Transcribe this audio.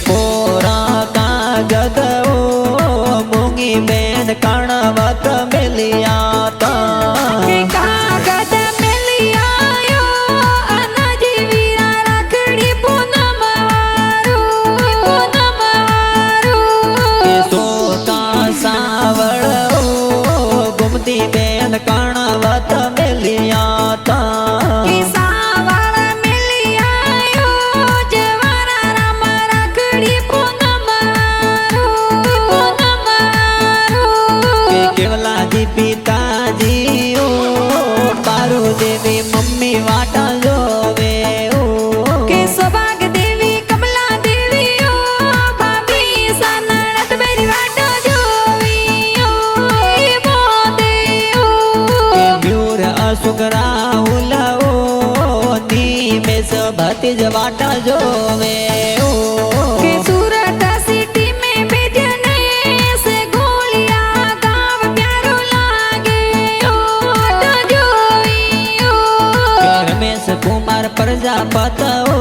कोरा कागद ओ मूंगी बेन कणवत मिलिया ता कागद मिलिया यो अनाज वीरा रखड़ी पूनम हारू सोता सावड़ ओ गुमती बेन कणवत मिलिया ता पिताजी ओ पारू देवी मम्मी वाटा जोवे ओ के सौभाग्य देवी कमला देवी ओ भाभी सनत मेरी वाटा जोवी ओ मोदे ओ के ब्यूर असुकरा हुला ओ नी में सब भतीज वाटा जोवे ओ के सूरत सिटी में बेजने से गोलिया गाँव प्यारो लागे ओ जोवी ओ रमेश कुमार प्रजापत ओ